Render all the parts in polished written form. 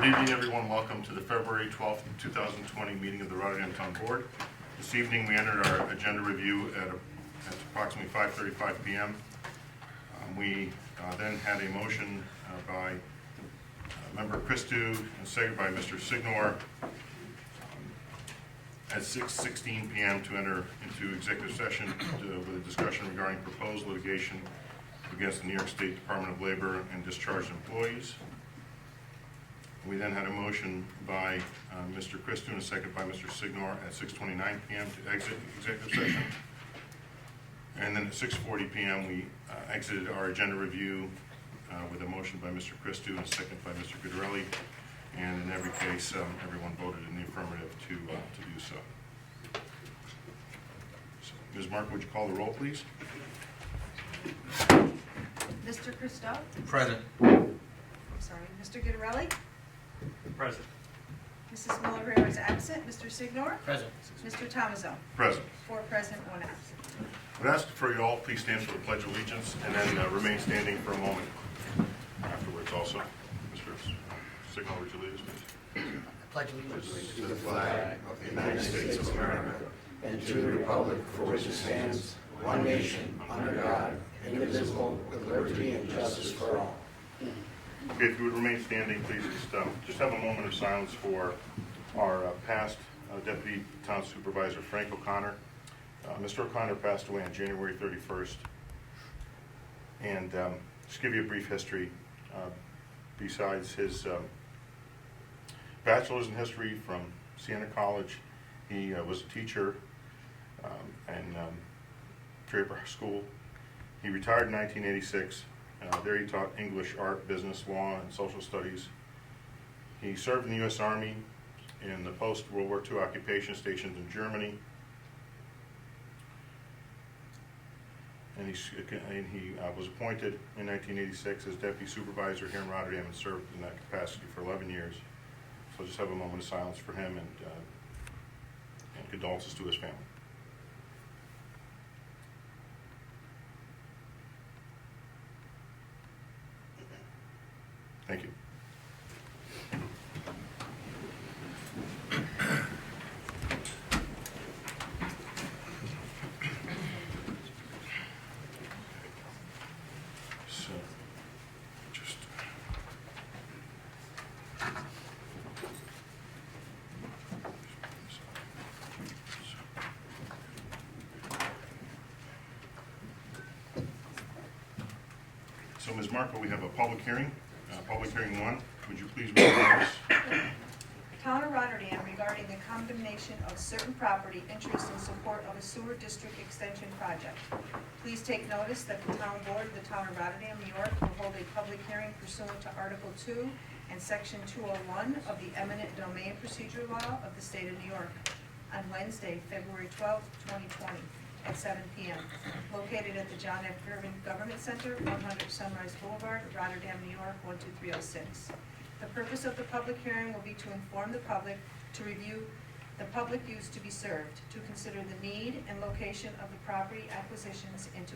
Good evening, everyone. Welcome to the February 12th, 2020 meeting of the Rotterdam Town Board. This evening, we entered our agenda review at approximately 5:35 p.m. We then had a motion by Member Christou and seconded by Mr. Signor at 6:16 p.m. to enter into executive session with a discussion regarding proposed litigation against the New York State Department of Labor and discharged employees. We then had a motion by Mr. Christou and a second by Mr. Signor at 6:29 p.m. to exit executive session. And then at 6:40 p.m. we exited our agenda review with a motion by Mr. Christou and a second by Mr. Guidarelli. And in every case, everyone voted in the affirmative to do so. So, Ms. Mark, would you call the roll, please? Mr. Christou? Present. I'm sorry, Mr. Guidarelli? Present. Mrs. Miller is absent. Mr. Signor? Present. Mr. Tomaso? Present. 4 present, 1 absent. I would ask for you all, please stand for the Pledge of Allegiance and then remain standing for a moment afterwards also. Mr. Signor, would you lead us, please? Pledge allegiance To the flag of the United States of America and to the republic for which it stands, one nation, under God, indivisible, with liberty and justice for all. Okay, if you would remain standing, please just have a moment of silence for our past Deputy Town Supervisor, Frank O'Connor. Mr. O'Connor passed away on January 31st. And just give you a brief history. Besides his bachelor's in history from Siena College, he was a teacher in Draper School. He retired in 1986. There he taught English, art, business, law, and social studies. He served in the U.S. Army in the post-World War II occupation stations in Germany. And he was appointed in 1986 as Deputy Supervisor here in Rotterdam and served in that capacity for 11 years. So just have a moment of silence for him and condolences to his family. Thank you. So, just so, Ms. Marco, we have a public hearing. Public hearing 1, would you please read the notice? Town of Rotterdam regarding the condemnation of certain property interest in support of a sewer district extension project. Please take notice that the Town Board of the Town of Rotterdam, New York will hold a public hearing pursuant to Article 2 and Section 201 of the Eminent Domain Procedure Law of the State of New York on Wednesday, February 12, 2020. At 7 p.m., located at the John F. Gervin Government Center, 100 Sunrise Boulevard, Rotterdam, New York, 12306. The purpose of the public hearing will be to inform the public, to review the public use to be served, to consider the need and location of the property acquisitions, and to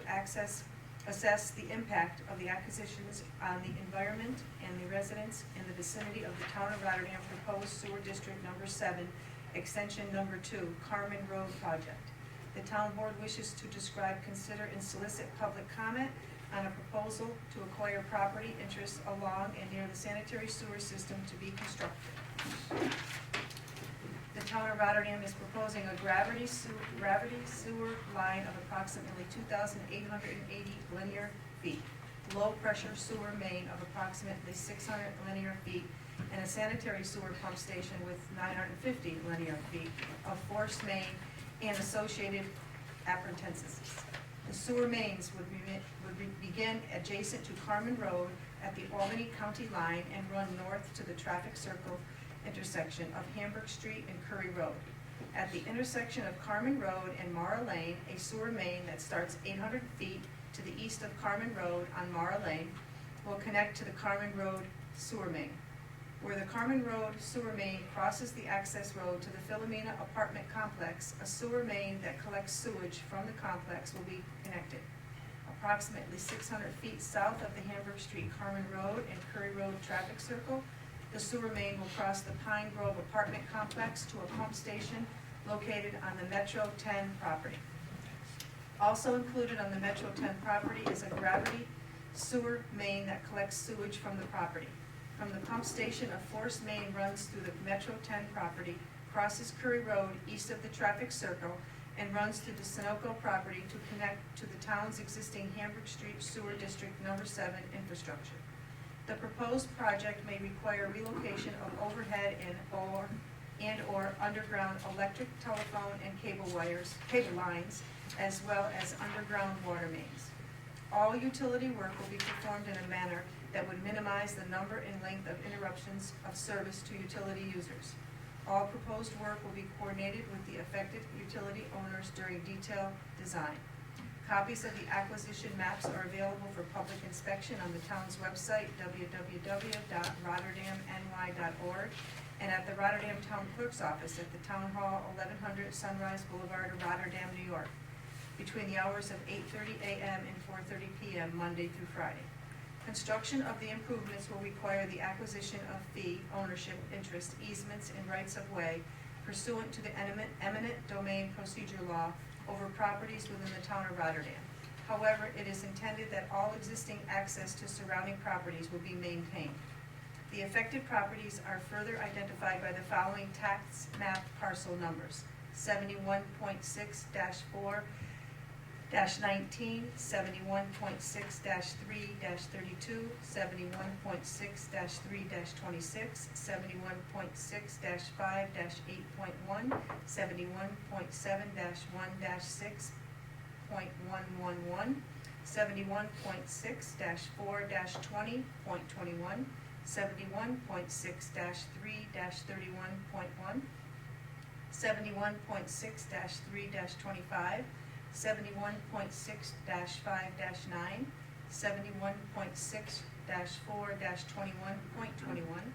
assess the impact of the acquisitions on the environment and the residents in the vicinity of the Town of Rotterdam proposed Sewer District Number 7, Extension Number 2, Carmen Road Project. The Town Board wishes to describe, consider, and solicit public comment on a proposal to acquire property interests along and near the sanitary sewer system to be constructed. The Town of Rotterdam is proposing a gravity sewer line of approximately 2,880 linear feet, low-pressure sewer main of approximately 600 linear feet, and a sanitary sewer pump station with 950 linear feet of forced main and associated appurtenances. The sewer mains would begin adjacent to Carmen Road at the Albany County line and run north to the traffic circle intersection of Hamburg Street and Curry Road. At the intersection of Carmen Road and Mara Lane, a sewer main that starts 800 feet to the east of Carmen Road on Mara Lane will connect to the Carmen Road sewer main. Where the Carmen Road sewer main crosses the access road to the Philomena apartment complex, a sewer main that collects sewage from the complex will be connected. Approximately 600 feet south of the Hamburg Street Carmen Road and Curry Road traffic circle, The sewer main will cross the Pine Grove apartment complex to a pump station located on the Metro 10 property. Also included on the Metro 10 property is a gravity sewer main that collects sewage from the property. From the pump station, a forced main runs through the Metro 10 property, crosses Curry Road east of the traffic circle, and runs through the Sunoco property to connect to the town's existing Hamburg Street Sewer District Number 7 infrastructure. The proposed project may require relocation of overhead and or underground electric, telephone, and cable lines, as well as underground water mains. All utility work will be performed in a manner that would minimize the number and length of interruptions of service to utility users. All proposed work will be coordinated with the affected utility owners during detailed design. Copies of the acquisition maps are available for public inspection on the town's website, www.rotterdamny.org, and at the Rotterdam Town Clerk's office at the Town Hall, 1100 Sunrise Boulevard, Rotterdam, New York, between the hours of 8:30 a.m. and 4:30 p.m. Monday through Friday. Construction of the improvements will require the acquisition of fee, ownership, interest, easements, and rights of way pursuant to the eminent domain procedure law over properties within the town of Rotterdam. However, it is intended that all existing access to surrounding properties will be maintained. The affected properties are further identified by the following tax map parcel numbers: 71.6-4-19, 71.6-3-32, 71.6-3-26, 71.6-5-8.1, 71.7-1-6.111, 71.6-4-20.21, 71.6-3-31.1, 71.6-3-25, 71.6-5-9, 71.6-4-21.21,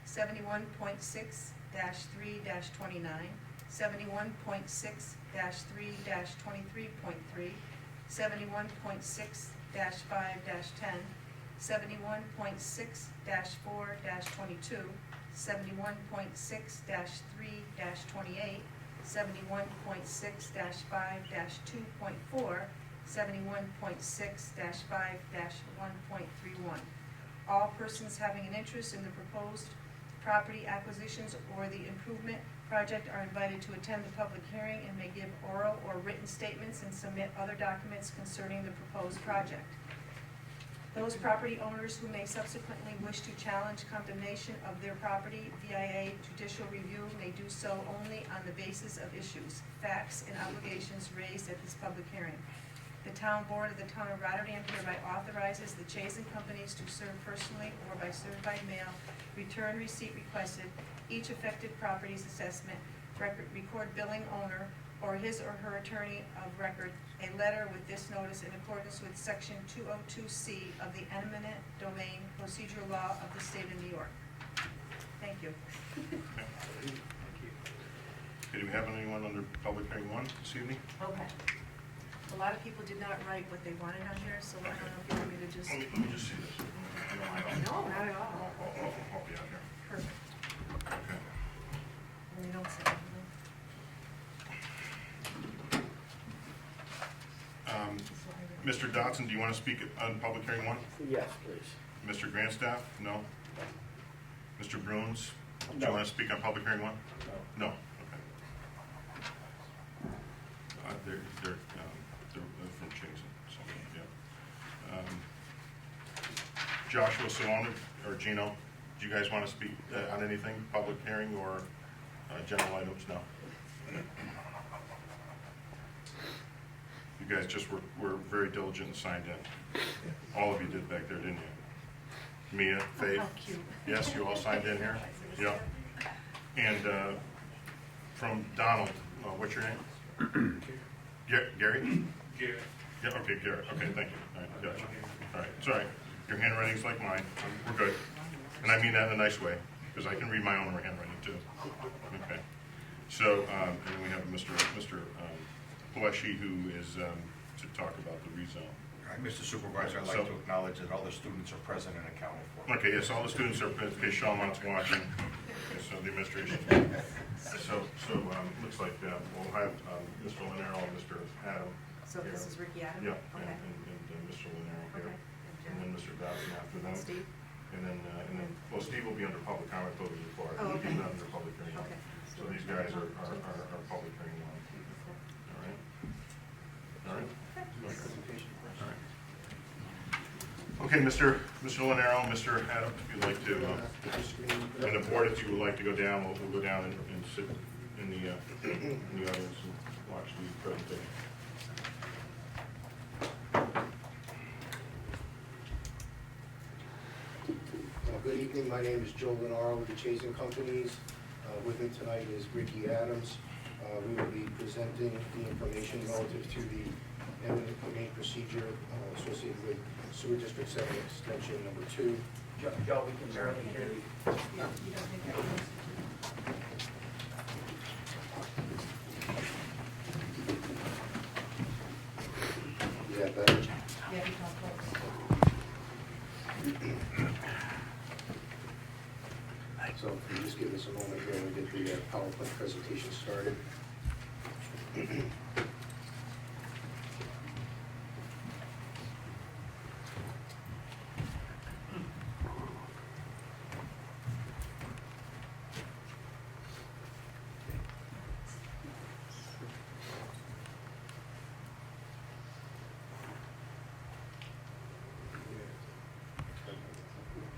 71.6-3-29, 71.6-3-23.3, 71.6-5-10, 71.6-4-22, 71.6-3-28, 71.6-5-2.4, 71.6-5-1.31. All persons having an interest in the proposed property acquisitions or the improvement project are invited to attend the public hearing and may give oral or written statements and submit other documents concerning the proposed project. Those property owners who may subsequently wish to challenge condemnation of their property via a judicial review may do so only on the basis of issues, facts, and obligations raised at this public hearing. The town board of the town of Rotterdam hereby authorizes the Chazen companies to serve personally or by certified mail, return receipt requested, each affected property's assessment, record billing owner, or his or her attorney of record, a letter with this notice in accordance with section 202C of the eminent domain procedure law of the state of New York. Thank you. Okay, do we have anyone under public hearing one this evening? Okay. A lot of people did not write what they wanted on here, so I don't know if you want me to just. Let me just see this. No, not at all. I'll help you out here. Perfect. Okay. And they don't say anything. Mr. Dotson, do you want to speak on public hearing one? Yes, please. Mr. Grandstaff? No? Mr. Bruins? Do you No. want to speak on public hearing one? No. No? Okay. They're from Chazen, so, yeah. Joshua Salona or Gino, do you guys want to speak on anything, public hearing or general items? No? You guys just were very diligent and signed in. All of you did back there, didn't you? Mia, Faith? How cute. Yes, you all signed in here? Yeah. And from Donald, what's your name? Gary? Gary. Yeah, okay, Garrett, okay, thank you. All right, gotcha. All right, it's all right. Your handwriting's like mine. We're good. And I mean that in a nice way, because I can read my own handwriting too. Okay. So, and then we have Mr. Pleshy, who is to talk about the rezone. Mr. Supervisor, I'd like to acknowledge that all the students are present and accounted for. Okay, yes, all the students are, in case Shawmont's watching, okay, so the administration. Looks like we'll have Mr. Lennaro and Mr. Adam. So this is Ricky Adam? Yeah, Okay. and Mr. Lennaro here, Okay. and then Mr. Dodson after them. Steve? And then, well, Steve will be under public comment, totally required. Oh, okay. He's not under public hearing. Okay. So these guys are public hearing one. All right? All right? Okay, Mr. Lennaro, Mr. Adam, if you'd like to, and the board, if you would like to go down, we'll go down and sit in the audience and watch the presentation. Good evening, my name is Joe Lennaro with the Chasing Companies. With me tonight is Ricky Adams. We will be presenting the information relative to the eminent domain procedure associated with Sewer District 7 Extension number 2. Joe, we can barely hear you. Yeah, better. Yeah, you talk close. So if you just give us a moment here, we'll get the PowerPoint presentation started.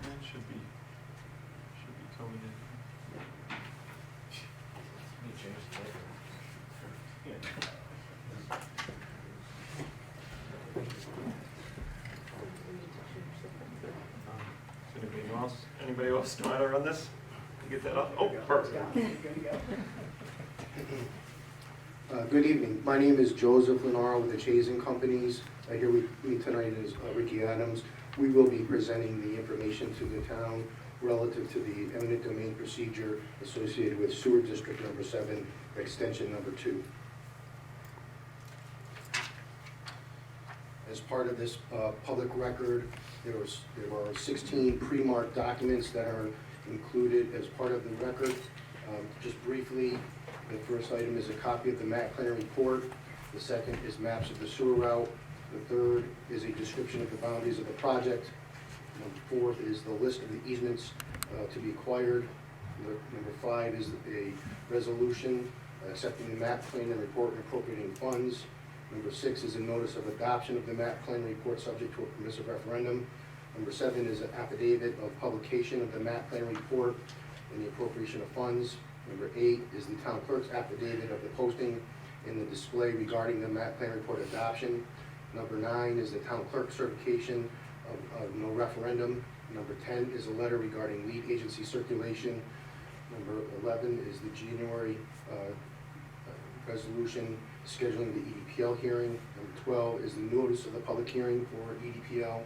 That should be coming in. Let me change Anybody else know how to run this? You get that up? Oh, perfect. Good evening. My name is Joseph Lennaro with the Chasing Companies. Here with me tonight is Ricky Adams. We will be presenting the information to the town relative to the eminent domain procedure associated with Sewer District number 7, extension number 2. As part of this public record, there are 16 pre-marked documents that are included as part of the record. Just briefly, the first item is a copy of the map plan report. The second is maps of the sewer route. The third is a description of the boundaries of the project. Number 4 is the list of the easements to be acquired. Number 5 is a resolution accepting the map plan and report and appropriating funds. Number 6 is a notice of adoption of the map plan report subject to a permissive referendum. Number 7 is an affidavit of publication of the map plan report and the appropriation of funds. Number 8 is the town clerk's affidavit of the posting and the display regarding the map plan report adoption. Number 9 is the town clerk certification of no referendum. Number 10 is a letter regarding lead agency circulation. Number 11 is the January resolution scheduling the EDPL hearing. Number 12 is the notice of the public hearing for EDPL.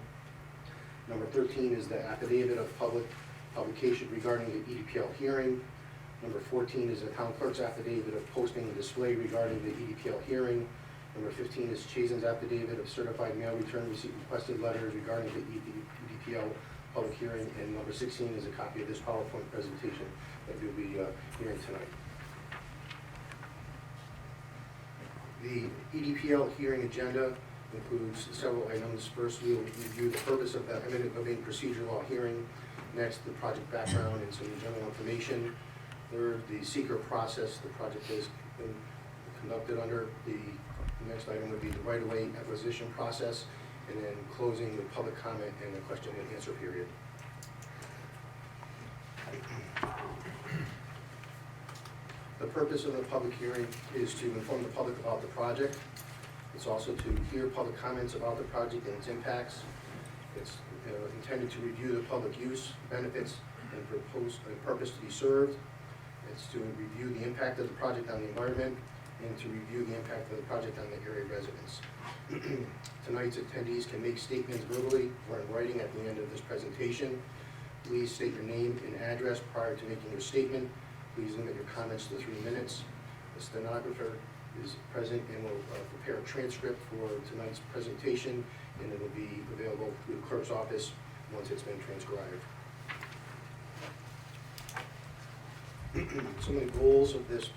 Number 13 is the affidavit of publication regarding the EDPL hearing. Number 14 is the town clerk's affidavit of posting and display regarding the EDPL hearing. Number 15 is Chazen's affidavit of certified mail return receipt requested letters regarding the EDPL public hearing. And number 16 is a copy of this PowerPoint presentation that you'll be hearing tonight. The EDPL hearing agenda includes several items. First, we will review the purpose of the eminent domain procedure law hearing. Next, the project background and some general information. Third, the seeker process the project has been conducted under. The next item would be the right-of-way acquisition process, and then closing with public comment and the question and answer period. The purpose of the public hearing is to inform the public about the project. It's also to hear public comments about the project and its impacts. It's intended to review the public use, benefits, and purpose to be served. It's to review the impact of the project on the environment and to review the impact of the project on the area residents. Tonight's attendees can make statements verbally or in writing at the end of this presentation. Please state your name and address prior to making your statement. Please limit your comments to 3 minutes. The stenographer is present and will prepare a transcript for tonight's presentation and it'll be available through the clerk's office once it's been transcribed. Some of the goals of this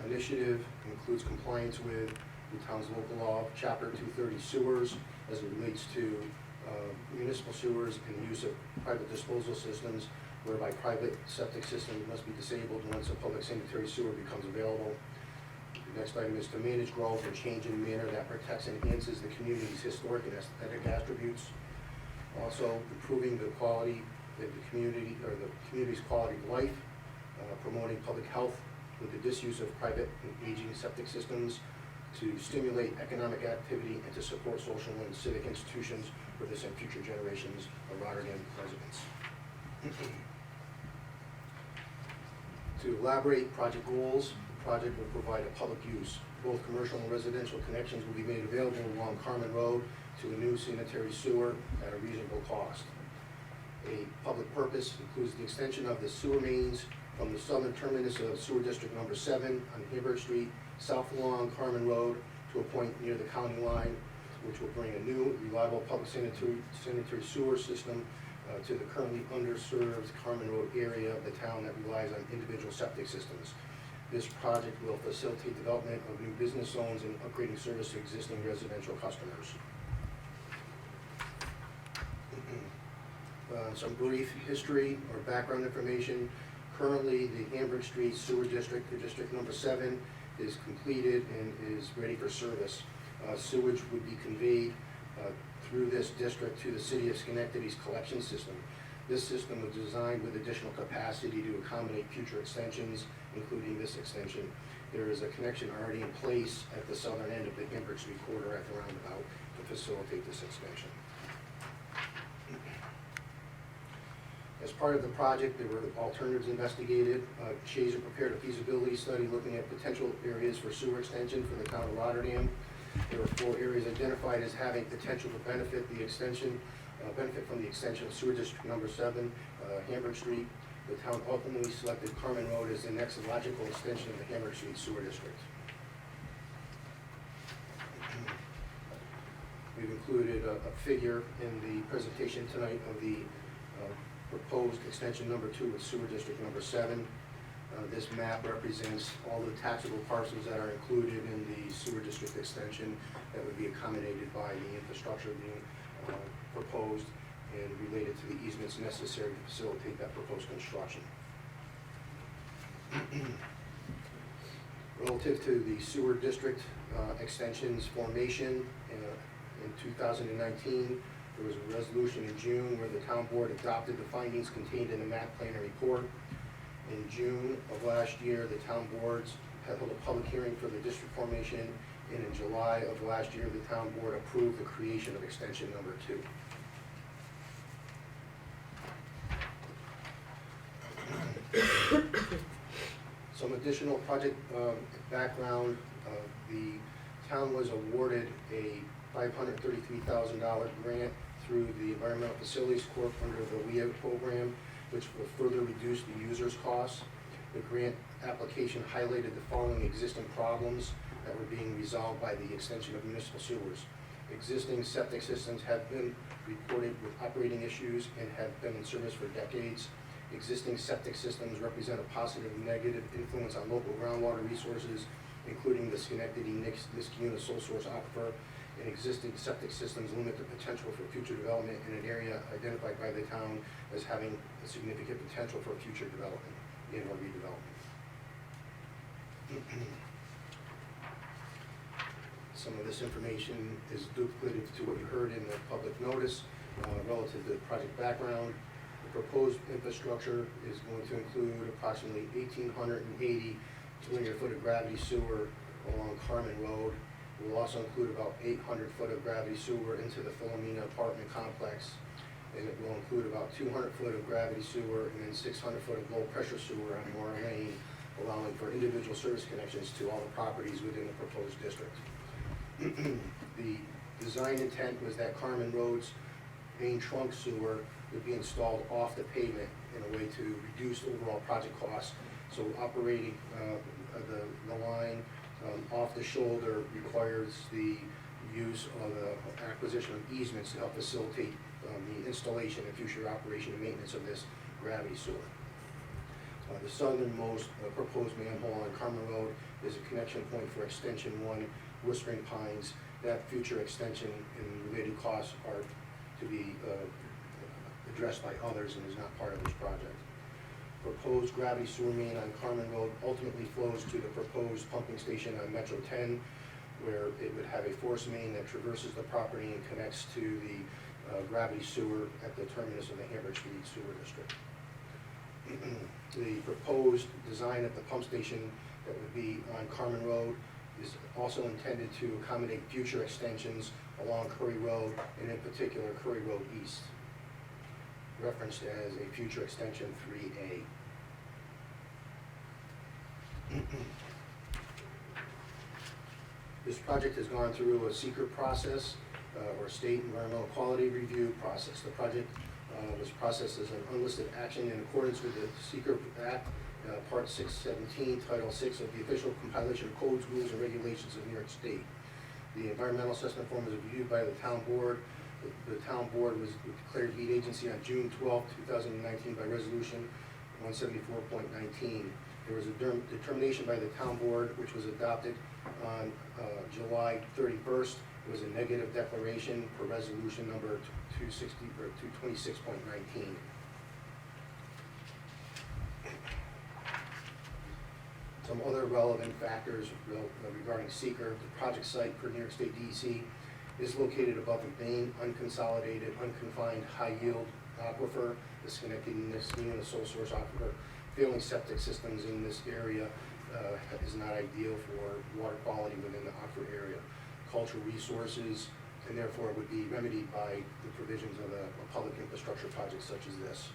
initiative includes compliance with the town's local law, Chapter 230 sewers, as it relates to municipal sewers and the use of private disposal systems, whereby private septic systems must be disabled once a public sanitary sewer becomes available. The next item is to manage growth and change in a manner that protects and enhances the community's historic and aesthetic attributes. Also, improving the quality of the community, or the community's quality of life, promoting public health with the disuse of private and aging septic systems, to stimulate economic activity and to support social and civic institutions for this and future generations of Rotterdam residents. To elaborate project goals, the project will provide a public use. Both commercial and residential connections will be made available along Carmen Road to a new sanitary sewer at a reasonable cost. A public purpose includes the extension of the sewer mains from the southern terminus of Sewer District Number 7 on Hamburg Street, south along Carmen Road to a point near the county line, which will bring a new, reliable public sanitary sewer system to the currently underserved Carmen Road area of the town that relies on individual septic systems. This project will facilitate development of new business zones and upgrading service to existing residential customers. Some brief history or background information. Currently, the Hamburg Street Sewer District, or District Number 7, is completed and is ready for service. Sewage would be conveyed through this district to the City of Schenectady's collection system. This system was designed with additional capacity to accommodate future extensions, including this extension. There is a connection already in place at the southern end of the Hamburg Street corridor at the roundabout to facilitate this expansion. As part of the project, there were alternatives investigated. Chaser prepared a feasibility study looking at potential areas for sewer extension for the town of Rotterdam. There were 4 areas identified as having potential to benefit from the extension of Sewer District Number 7, Hamburg Street. The town ultimately selected Carmen Road as the next logical extension of the Hamburg Street Sewer District. We've included a figure in the presentation tonight of the proposed extension number 2 with Sewer District Number 7. This map represents all the taxable parcels that are included in the sewer district extension that would be accommodated by the infrastructure being proposed and related to the easements necessary to facilitate that proposed construction. Relative to the sewer district extension's formation in 2019, there was a resolution in June where the town board adopted the findings contained in the map plan and report. In June of last year, the town boards held a public hearing for the district formation, and in July of last year, the town board approved the creation of extension number 2. Some additional project background. The town was awarded a $533,000 grant through the Environmental Facilities Corp under the WEA program, which will further reduce the user's costs. The grant application highlighted the following existing problems that were being resolved by the extension of municipal sewers. Existing septic systems have been reported with operating issues and have been in service for decades. Existing septic systems represent a positive and negative influence on local groundwater resources, including the Schenectady Niskayuna sole source aquifer, and existing septic systems limit the potential for future development in an area identified by the town as having a significant potential for future development and or redevelopment. Some of this information is duplicated to what you heard in the public notice relative to the project background. The proposed infrastructure is going to include approximately 1,880 linear foot of gravity sewer along Carmen Road. It will also include about 800 foot of gravity sewer into the Philomena apartment complex. And it will include about 200 foot of gravity sewer and then 600 foot of low pressure sewer on Moore Lane, allowing for individual service connections to all the properties within the proposed district. The design intent was that Carmen Road's main trunk sewer would be installed off the pavement in a way to reduce overall project costs. So operating the line off the shoulder requires the use of the acquisition of easements to help facilitate the installation and future operation and maintenance of this gravity sewer. The southernmost proposed manhole on Carmen Road is a connection point for Extension 1, Whispering Pines. That future extension and related costs are to be addressed by others and is not part of this project. Proposed gravity sewer main on Carmen Road ultimately flows to the proposed pumping station on Metro 10, where it would have a force main that traverses the property and connects to the gravity sewer at the terminus of the Hamburg Street Sewer District. The proposed design of the pump station that would be on Carmen Road is also intended to accommodate future extensions along Curry Road, and in particular Curry Road East, referenced as a future extension 3A. This project has gone through a secret process, or state environmental quality review process. The project was processed as an unlisted action in accordance with the Secret Act, Part 617, Title 6 of the Official Compilation of Codes, Rules, and Regulations of New York State. The environmental assessment form was reviewed by the town board. The town board was declared lead agency on June 12, 2019 by resolution 174.19. There was a determination by the town board, which was adopted on July 31st. It was a negative declaration per resolution number 226.19. Some other relevant factors regarding seeker: the project site per New York State DEC is located above a main, unconsolidated, unconfined, high-yield aquifer, disconnecting this unit, a sole source aquifer. Failing septic systems in this area is not ideal for water quality within the aquifer area. Cultural resources, and therefore would be remedied by the provisions of a public infrastructure project such as this.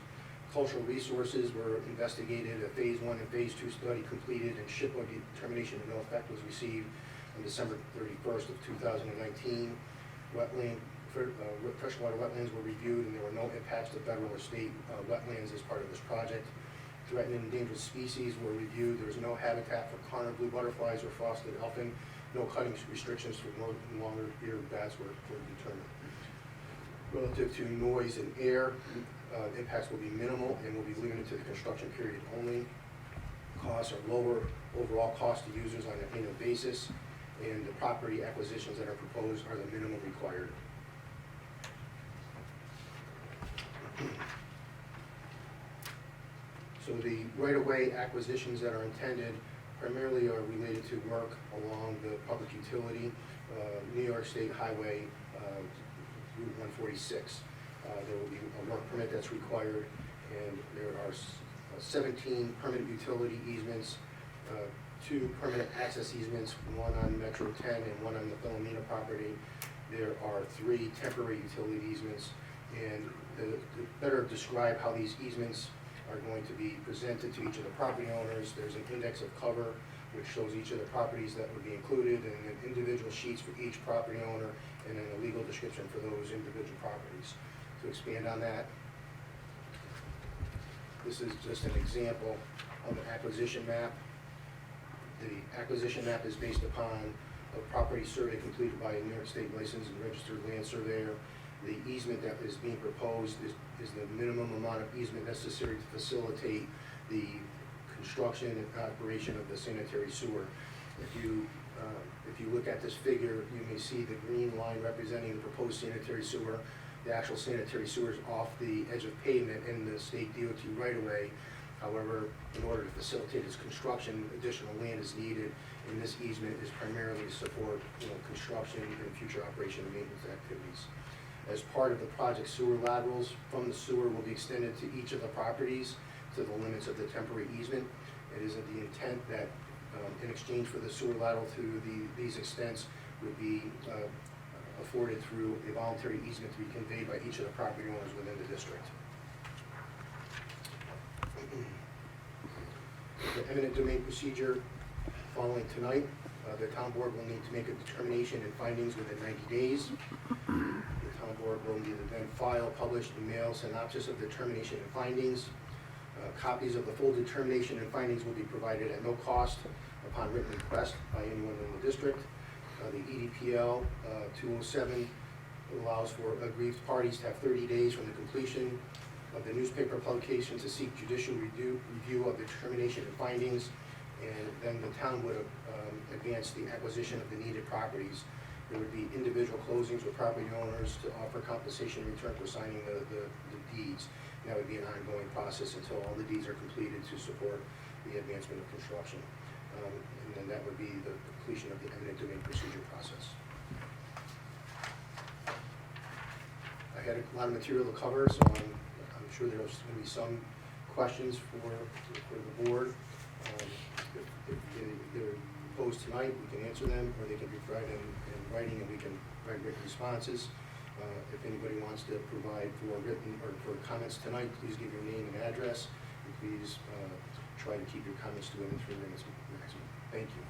Cultural resources were investigated, a Phase 1 and Phase 2 study completed, and SHPO determination of no effect was received on December 31st of 2019. Freshwater wetlands were reviewed, and there were no impacts to federal or state wetlands as part of this project. Threatened and endangered species were reviewed. There was no habitat for Conner blue butterflies or frosted elfin. No cutting restrictions for longer-eared bats were determined. Relative to noise and air, impacts will be minimal and will be limited to the construction period only. Costs are lower, overall cost to users on an annual basis, and the property acquisitions that are proposed are the minimum required. So the right-of-way acquisitions that are intended primarily are related to work along the public utility, New York State Highway Route 146. There will be a work permit that's required, and there are 17 permanent utility easements, 2 permanent access easements, one on Metro 10 and one on the Philomena property. There are 3 temporary utility easements, and to better describe how these easements are going to be presented to each of the property owners, there's an index of cover which shows each of the properties that would be included, and then individual sheets for each property owner, and then a legal description for those individual properties. To expand on that, this is just an example of an acquisition map. The acquisition map is based upon a property survey completed by a New York State licensed and registered land surveyor. The easement that is being proposed is the minimum amount of easement necessary to facilitate the construction and operation of the sanitary sewer. If you look at this figure, you may see the green line representing the proposed sanitary sewer. The actual sanitary sewer is off the edge of pavement in the state DOT right-of-way. However, in order to facilitate its construction, additional land is needed, and this easement is primarily to support construction and future operation and maintenance activities. As part of the project, sewer laterals from the sewer will be extended to each of the properties to the limits of the temporary easement. It is the intent that in exchange for the sewer lateral to these extents would be afforded through a voluntary easement to be conveyed by each of the property owners within the district. The eminent domain procedure following tonight, the town board will need to make a determination and findings within 90 days. The town board will need to then file, publish, and mail synopsis of determination and findings. Copies of the full determination and findings will be provided at no cost upon written request by anyone in the district. The EDPL 207 allows for aggrieved parties to have 30 days from the completion of the newspaper publication to seek judicial review of the determination and findings, and then the town would advance the acquisition of the needed properties. There would be individual closings with property owners to offer compensation in return for signing the deeds. And that would be an ongoing process until all the deeds are completed to support the advancement of construction. And then that would be the completion of the eminent domain procedure process. I had a lot of material to cover, so I'm sure there's going to be some questions for the board. If they're posed tonight, we can answer them, or they can be provided in writing, and we can write written responses. If anybody wants to provide for written or for comments tonight, please give your name and address, and please try to keep your comments to within 3 minutes maximum. Thank you.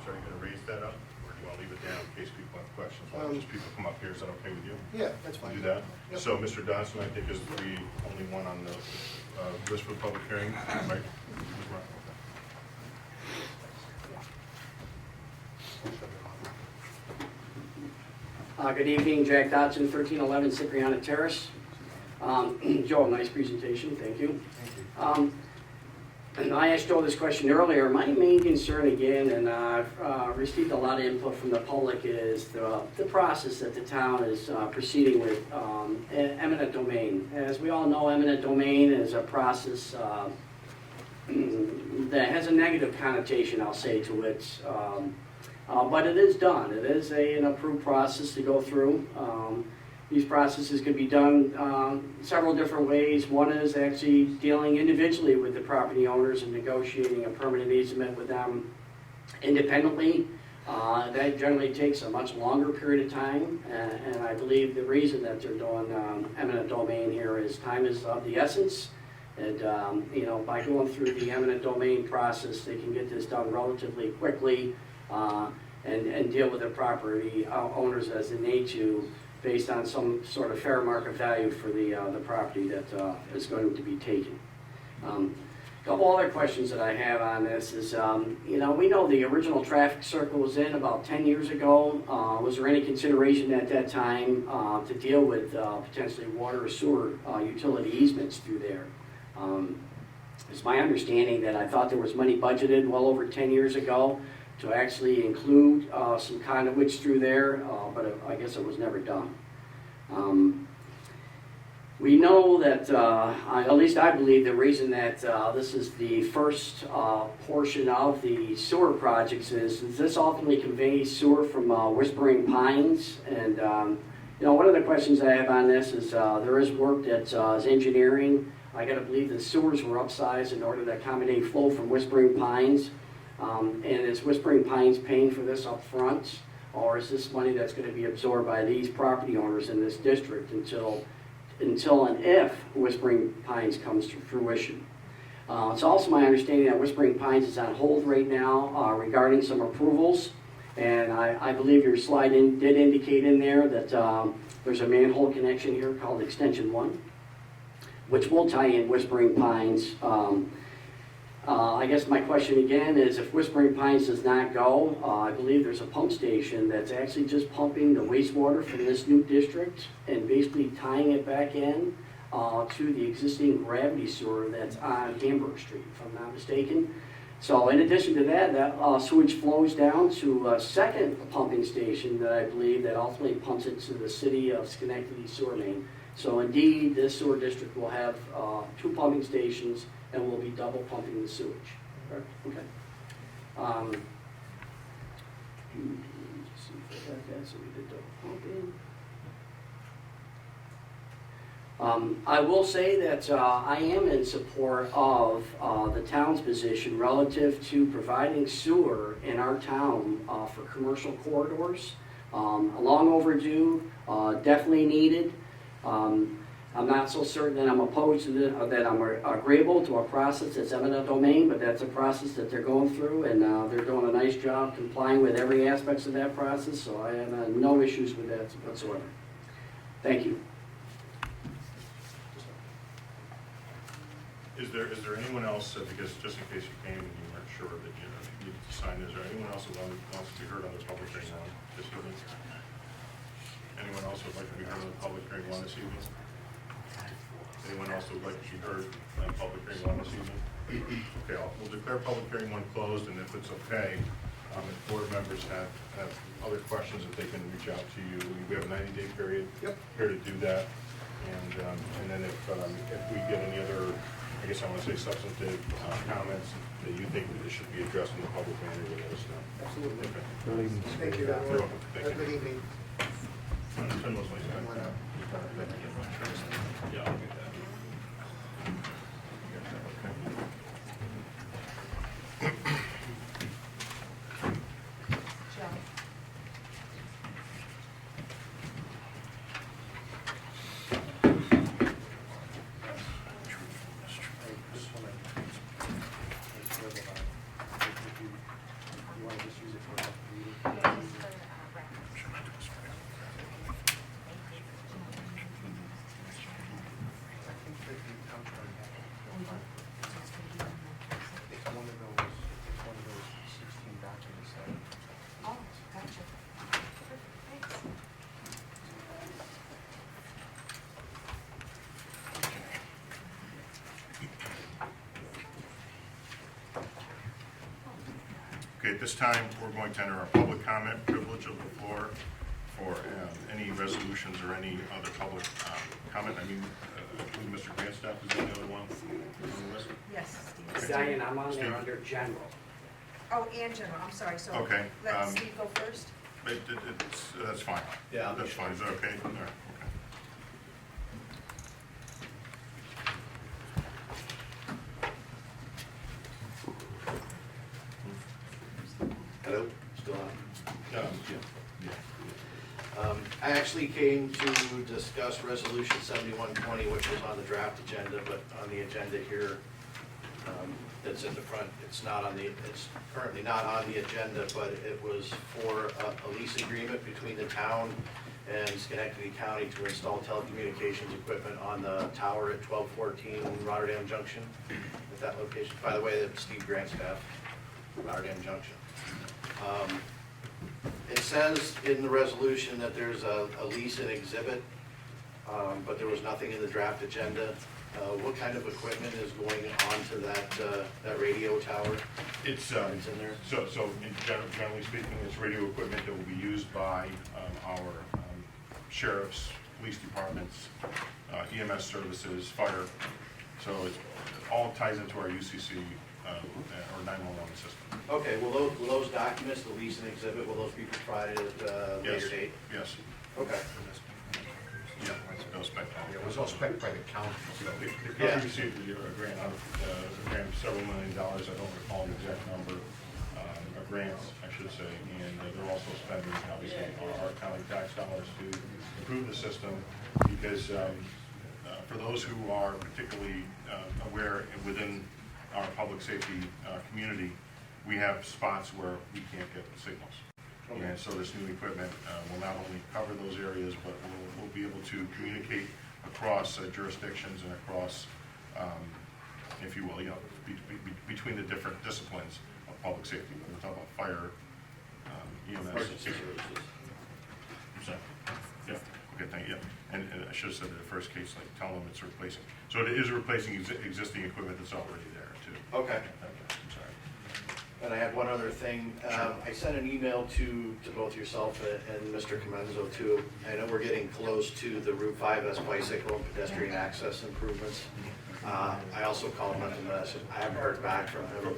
So are you going to raise that up, or do you want to leave it down in case people have questions? Why don't just people come up here? Is that okay with you? Yeah, that's fine. Do that? Yep. So Mr. Dodson, I think, is the only one on the list for the public hearing, right? Good evening, Jack Dodson, 1311 Cipriana Terrace. Joe, nice presentation, thank you. And I asked Joe this question earlier. My main concern again, and I've received a lot of input from the public, is the process that the town is proceeding with eminent domain. As we all know, eminent domain is a process that has a negative connotation, I'll say, to it. But it is done. It is an approved process to go through. These processes can be done several different ways. One is actually dealing individually with the property owners and negotiating a permanent easement with them independently. That generally takes a much longer period of time, and I believe the reason that they're doing eminent domain here is time is of the essence. And you know, by going through the eminent domain process, they can get this done relatively quickly and deal with the property owners as they need to, based on some sort of fair market value for the property that is going to be taken. A couple other questions that I have on this is, you know, we know the original traffic circle was in about 10 years ago. Was there any consideration at that time to deal with potentially water or sewer utility easements through there? It's my understanding that I thought there was money budgeted well over 10 years ago to actually include some conduits through there, but I guess it was never done. We know that, at least I believe, the reason that this is the first portion of the sewer projects is this ultimately conveys sewer from Whispering Pines. And you know, one of the questions I have on this is there is work that is engineering. I got to believe the sewers were upsized in order to accommodate flow from Whispering Pines. And is Whispering Pines paying for this up front, or is this money that's going to be absorbed by these property owners in this district until and if Whispering Pines comes to fruition? It's also my understanding that Whispering Pines is on hold right now regarding some approvals, and I believe your slide did indicate in there that there's a manhole connection here called Extension 1, which will tie in Whispering Pines. I guess my question again is, if Whispering Pines does not go, I believe there's a pump station that's actually just pumping the wastewater from this new district and basically tying it back in to the existing gravity sewer that's on Hamburg Street, if I'm not mistaken. So in addition to that, that sewage flows down to a second pumping station that I believe that ultimately pumps it to the city of Schenectady sewer main. So indeed, this sewer district will have 2 pumping stations and will be double pumping the sewage. Correct? Okay. Let's see if I got that. So we did double pumping. I will say that I am in support of the town's position relative to providing sewer in our town for commercial corridors. Long overdue, definitely needed. I'm not so certain that I'm opposed to that I'm agreeable to a process that's eminent domain, but that's a process that they're going through, and they're doing a nice job complying with every aspect of that process, so I have no issues with that whatsoever. Thank you. Is there anyone else, because just in case you came and you weren't sure that you needed to sign, is there anyone else who wants to be heard on this public hearing one this evening? Anyone else who would like to be heard on the public hearing one this evening? Anyone else who would like to be heard on public hearing one this evening? Okay, we'll declare public hearing one closed, and if it's okay, if board members have other questions, that they can reach out to you. We have a 90-day period here to do that. And then if we get any other, I guess I want to say substantive comments that you think that should be addressed in the public manner, we'll let us know. Absolutely. Okay. Thank you, You're everyone. welcome. Thank Have a you. good evening. Turn those lights back. Yeah, I'll get that. Joe. I just want to make sure that if you want to just use it for a meeting. I think that the contract, it's one of those 16 documents that. Oh, gotcha. Thanks. Okay, at this time, we're going to enter our public comment privilege of the floor for any resolutions or any other public comment. I mean, Mr. Grandstaff is the other one on the list. Yes, Steve. Diane, I'm on Steve. there under general. Oh, and general, I'm sorry, so Okay, let Steve go first. That's fine. Yeah, I'll That's be fine, is that okay? All right, okay. Hello, still on? Yeah. I actually came to discuss Resolution 7120, which was on the draft agenda, but on the agenda here, that's in the front, it's currently not on the agenda, but it was for a lease agreement between the town and Schenectady County to install telecommunications equipment on the tower at 1214 Rotterdam Junction, at that location. By the way, that's Steve Grandstaff, Rotterdam Junction. It says in the resolution that there's a lease and exhibit, but there was nothing in the draft agenda. What kind of equipment is going onto that radio tower? It's in there? So generally speaking, it's radio equipment that will be used by our sheriffs, police departments, EMS services, fire. So it all ties into our UCC or 911 system. Okay, will those documents, the lease and exhibit, will those be provided at a later Yes. date? Yes. Okay. Yeah, no spec. It was all spec by the county, so. The Yeah. county received a grant out of, several $1 million, I don't recall the exact number, grants, I should say, and they're also spending, obviously, our county tax dollars to improve the system, because for those who are particularly aware within our public safety community, we have spots where we can't get the signals. And so this new equipment will not only cover those areas, but we'll be able to communicate across jurisdictions and across, if you will, between the different disciplines of public safety. When we talk about fire, EMS. Emergency services. I'm sorry. Yeah, okay, thank you. And I should have said in the first case, like, tell them it's replacing. So it is replacing existing equipment that's already there, too. Okay. I'm sorry. And I had one other thing. I sent an email to both yourself and Mr. Comenzo too. I know we're getting close to the Route 5S bicycle and pedestrian access improvements. I also called him and I said, I haven't heard back from him.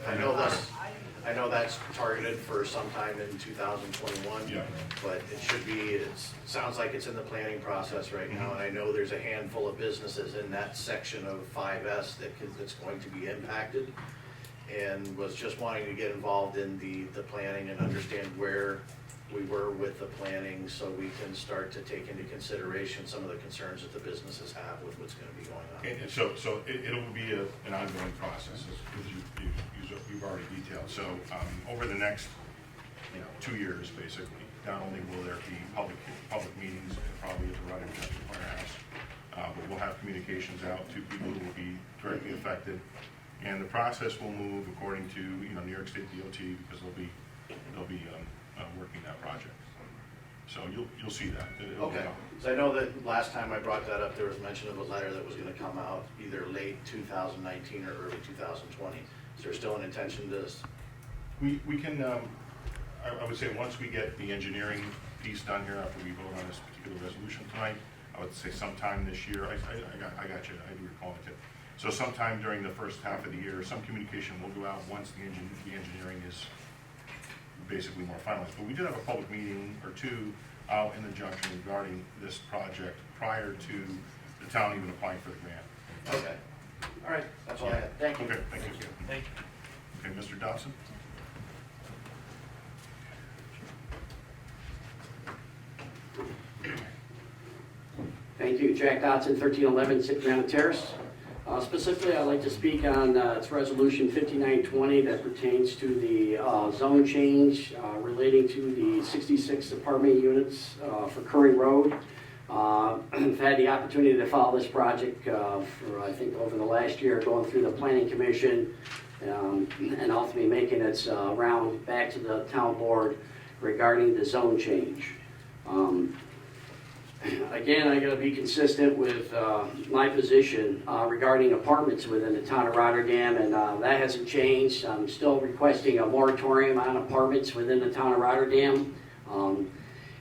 I know that's targeted for sometime in 2021. Yeah. But it should be, it sounds like it's in the planning process right now. And I know there's a handful of businesses in that section of 5S that's going to be impacted. And was just wanting to get involved in the planning and understand where we were with the planning so we can start to take into consideration some of the concerns that the businesses have with what's going to be going on. And so it'll be an ongoing process, as you've already detailed. So over the next 2 years, basically, not only will there be public meetings, probably at the Rotterdam Junction Firehouse, but we'll we'll have communications out to people who will be directly affected. And the process will move according to, New York State DOT, because they'll be working that project. So you'll see that. It'll Okay, come. so I know that last time I brought that up, there was mention of a letter that was gonna come out either late 2019 or early 2020. Is there still an intention to, We can, I would say, once we get the engineering piece done here, after we vote on this particular resolution tonight, I would say sometime this year, I got you, I do recall it too. So sometime during the first half of the year, some communication will go out once the engineering is basically more finalized. But we did have a public meeting or two out in the junction regarding this project prior to the town even applying for the grant. okay, all right, that's all I had, thank you. Okay, thank you. Thank you. Okay, Mr. Dodson? Thank you, Jack Dotson, 1311 Cipriano Terrace. Specifically, I'd like to speak on it's Resolution 5920 that pertains to the zone change relating to the 66 apartment units for Curry Road. I've had the opportunity to follow this project for, I think, over the last year, going through the Planning Commission and ultimately making its round back to the town board regarding the zone change. Again, I got to be consistent with my position regarding apartments within the town of Rotterdam, and that hasn't changed. I'm still requesting a moratorium on apartments within the town of Rotterdam.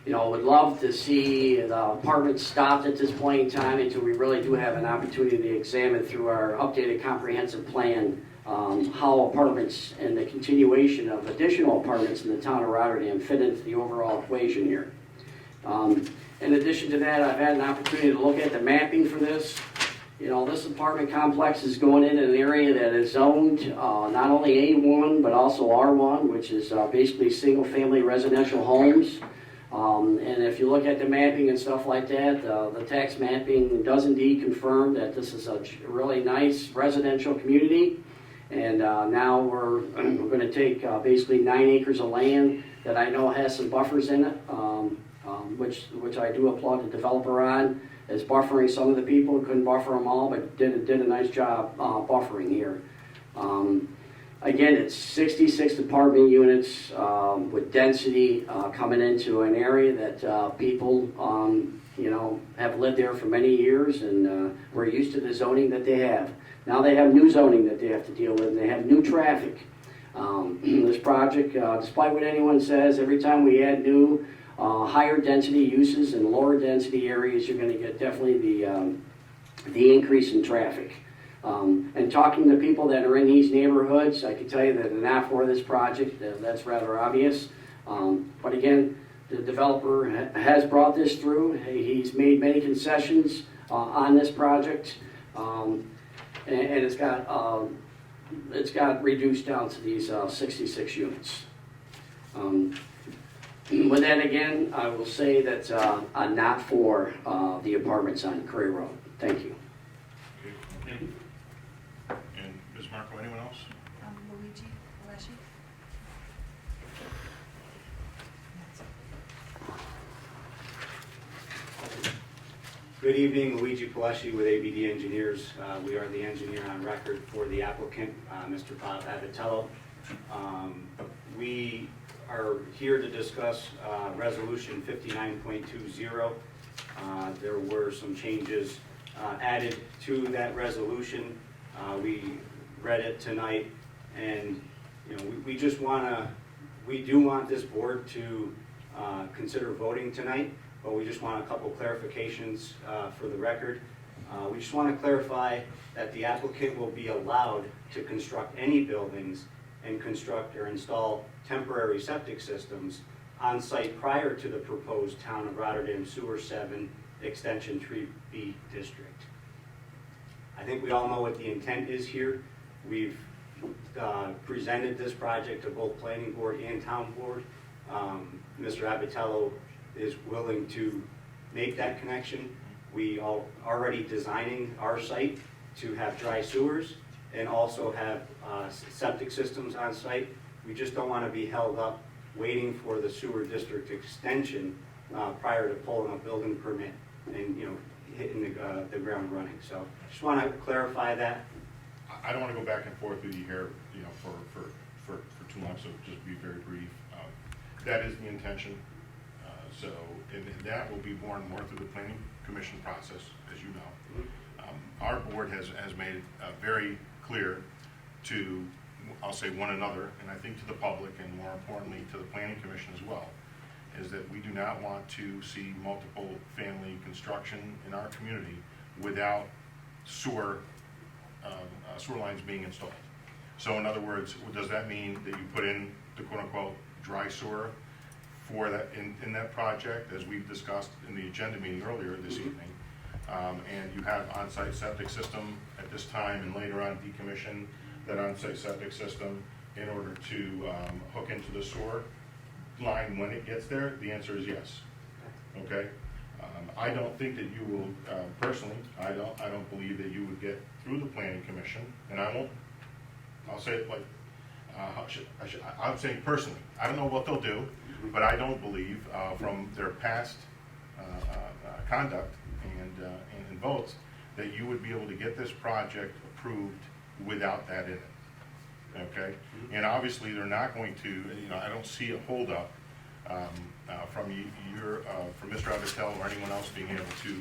Would love to see the apartments stopped at this point in time until we really do have an opportunity to examine through our updated comprehensive plan how apartments and the continuation of additional apartments in the town of Rotterdam fit into the overall equation here. In addition to that, I've had an opportunity to look at the mapping for this. This apartment complex is going in an area that is zoned not only A1 but also R1, which is basically single-family residential homes. And if you look at the mapping and stuff like that, the tax mapping does indeed confirm that this is a really nice residential community. And now we're going to take basically 9 acres of land that I know has some buffers in it. Which I do applaud the developer on, is buffering some of the people. Couldn't buffer them all, but did a nice job buffering here. Again, it's 66 apartment units with density coming into an area that people have lived there for many years, and we're used to the zoning that they have. Now they have new zoning that they have to deal with, and they have new traffic. This project, despite what anyone says, every time we add new higher density uses in lower density areas, you're going to get definitely the increase in traffic. And talking to people that are in these neighborhoods, I can tell you that they're not for this project. That's rather obvious. But again, the developer has brought this through. He's made many concessions on this project, and it's got reduced down to these 66 units. With that, again, I will say that I'm not for the apartments on Curry Road. Thank you. Okay. And Ms. Marco, anyone else? Luigi Alessi? Good evening, Luigi Palesci with ABD Engineers. We are the engineer on record for the applicant, Mr. Bob Abatello. We are here to discuss Resolution 59.20. There were some changes added to that resolution. We read it tonight, and we do want this board to consider voting tonight, but we just want a couple clarifications for the record. We just want to clarify that the applicant will be allowed to construct any buildings and construct or install temporary septic systems on site prior to the proposed Town of Rotterdam Sewer 7 Extension 3B District. I think we all know what the intent is here. We've presented this project to both Planning Board and Town Board. Mr. Abatello is willing to make that connection. We are already designing our site to have dry sewers and also have septic systems on site. We just don't want to be held up waiting for the sewer district extension prior to pulling a building permit. And hitting the ground running. So just want to clarify that. I don't want to go back and forth with you here, you know, for too long, so just be very brief. That is the intention. So, and that will be borne more through the planning commission process, as you know. Our board has made it very clear to, I'll say, one another, and I think to the public, and more importantly, to the planning commission as well, is that we do not want to see multiple family construction in our community without sewer lines being installed. So in other words, does that mean that you put in the quote-unquote dry sewer for that, in that project, as we've discussed in the agenda meeting earlier this evening, and you have on-site septic system at this time, and later on decommission that on-site septic system in order to hook into the sewer line when it gets there? The answer is yes. Okay? I don't think that you will, personally, I don't believe that you would get through the planning commission, and I'll say it like, I'm saying personally, I don't know what they'll do, but I don't believe, from their past conduct and votes, that you would be able to get this project approved without that in it. Okay? And obviously, they're not going to, you know, I don't see a holdup from Mr. Avitel or anyone else being able to